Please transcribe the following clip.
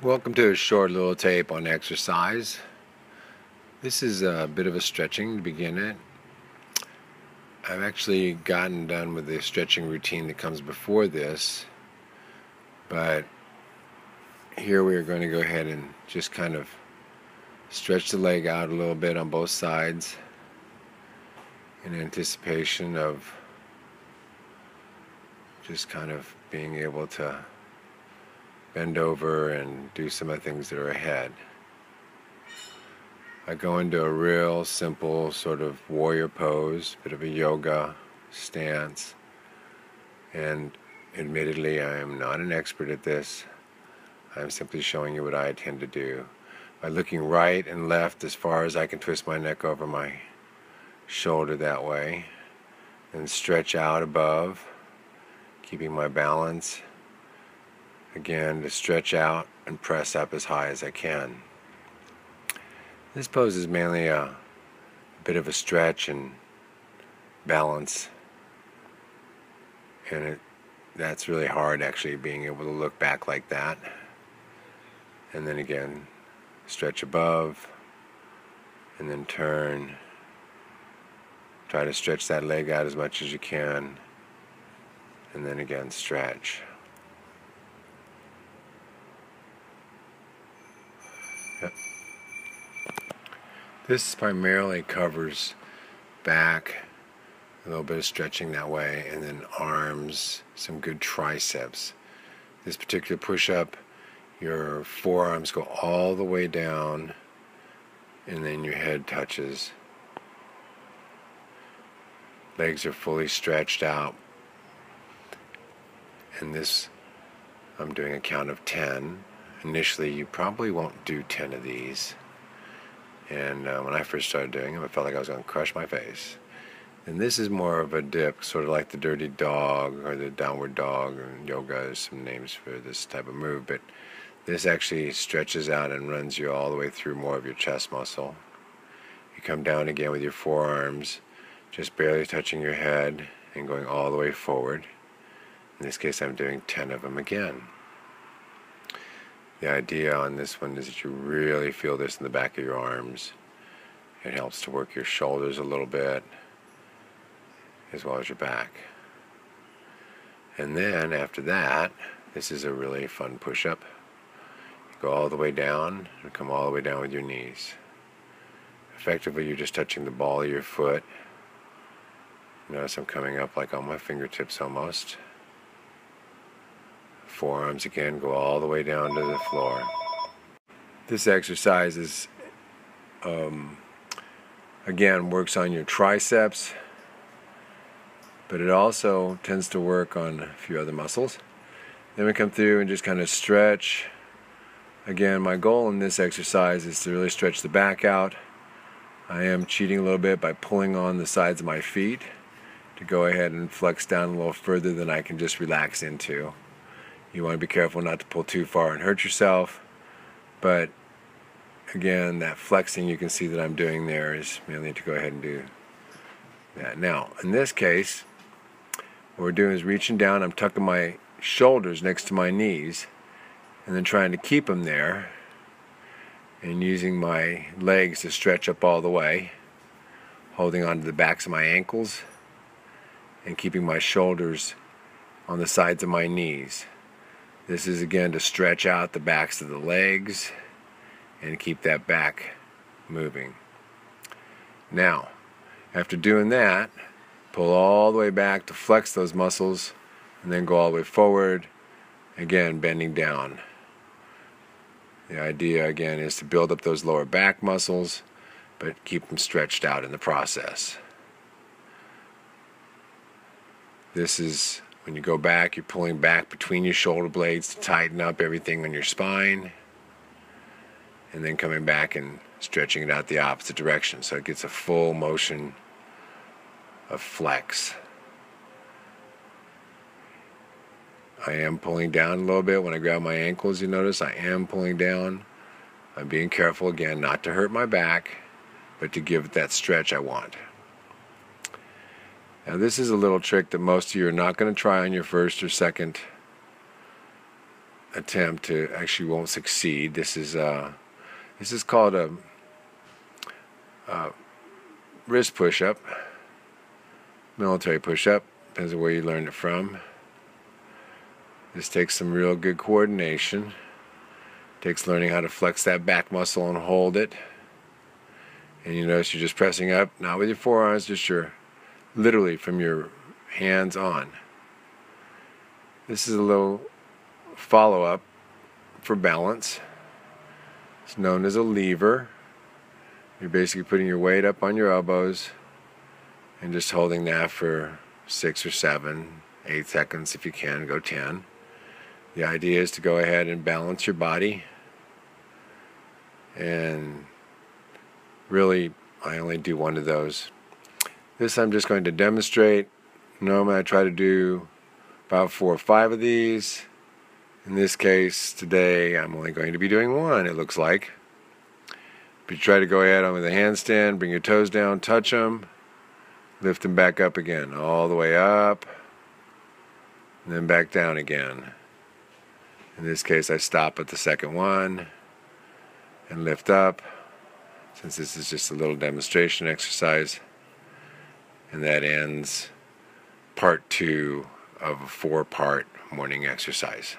Welcome to a short little tape on exercise. This is a bit of a stretching to begin it. I've actually gotten done with the stretching routine that comes before this, but here we are going to go ahead and just kind of stretch the leg out a little bit on both sides in anticipation of just kind of being able to bend over and do some of the things that are ahead. I go into a real simple sort of warrior pose, bit of a yoga stance, and admittedly I am not an expert at this. I'm simply showing you what I tend to do by looking right and left as far as I can twist my neck over my shoulder that way, and stretch out above, keeping my balance. Again, to stretch out and press up as high as I can. This pose is mainly a bit of a stretch and balance, and that's really hard, actually, being able to look back like that. And then again, stretch above, and then turn. Try to stretch that leg out as much as you can, and then again stretch. This primarily covers back, a little bit of stretching that way, and then arms, some good triceps. This particular push-up, your forearms go all the way down, and then your head touches. Legs are fully stretched out. And this, I'm doing a count of 10. Initially, you probably won't do 10 of these. And when I first started doing them, I felt like I was going to crush my face. And this is more of a dip, sort of like the dirty dog or the downward dog, and yoga is some names for this type of move, but this actually stretches out and runs you all the way through more of your chest muscle. You come down again with your forearms, just barely touching your head and going all the way forward. In this case, I'm doing 10 of them again. The idea on this one is that you really feel this in the back of your arms. It helps to work your shoulders a little bit, as well as your back. And then after that, this is a really fun push-up. You go all the way down and come all the way down with your knees. Effectively, you're just touching the ball of your foot. Notice I'm coming up like on my fingertips almost. Forearms again go all the way down to the floor. This exercise is, again, works on your triceps, but it also tends to work on a few other muscles. Then we come through and just kind of stretch. Again, my goal in this exercise is to really stretch the back out. I am cheating a little bit by pulling on the sides of my feet to go ahead and flex down a little further than I can just relax into. You want to be careful not to pull too far and hurt yourself, but again, that flexing you can see that I'm doing there is mainly to go ahead and do that. Now, in this case, what we're doing is reaching down, I'm tucking my shoulders next to my knees, and then trying to keep them there, and using my legs to stretch up all the way, holding onto the backs of my ankles, and keeping my shoulders on the sides of my knees. This is again to stretch out the backs of the legs and keep that back moving. Now, after doing that, pull all the way back to flex those muscles, and then go all the way forward, again bending down. The idea again is to build up those lower back muscles, but keep them stretched out in the process. This is when you go back, you're pulling back between your shoulder blades to tighten up everything on your spine, and then coming back and stretching it out the opposite direction so it gets a full motion of flex. I am pulling down a little bit when I grab my ankles. You notice I am pulling down. I'm being careful again not to hurt my back, but to give it that stretch I want. Now this is a little trick that most of you are not going to try on your first or second attempt to actually won't succeed. This is called a wrist push-up, military push-up, depends on where you learned it from. This takes some real good coordination. Takes learning how to flex that back muscle and hold it. And you notice you're just pressing up, not with your forearms, just literally from your hands on. This is a little follow-up for balance. It's known as a lever. You're basically putting your weight up on your elbows and just holding that for 6 or 7, 8 seconds if you can, go 10. The idea is to go ahead and balance your body. And really, I only do one of those. This I'm just going to demonstrate. Normally I try to do about 4 or 5 of these. In this case, today I'm only going to be doing one, it looks like. But you try to go ahead on with a handstand, bring your toes down, touch them, lift them back up again, all the way up, and then back down again. In this case, I stop at the second one and lift up, since this is just a little demonstration exercise. And that ends part 2 of a 4-part morning exercise.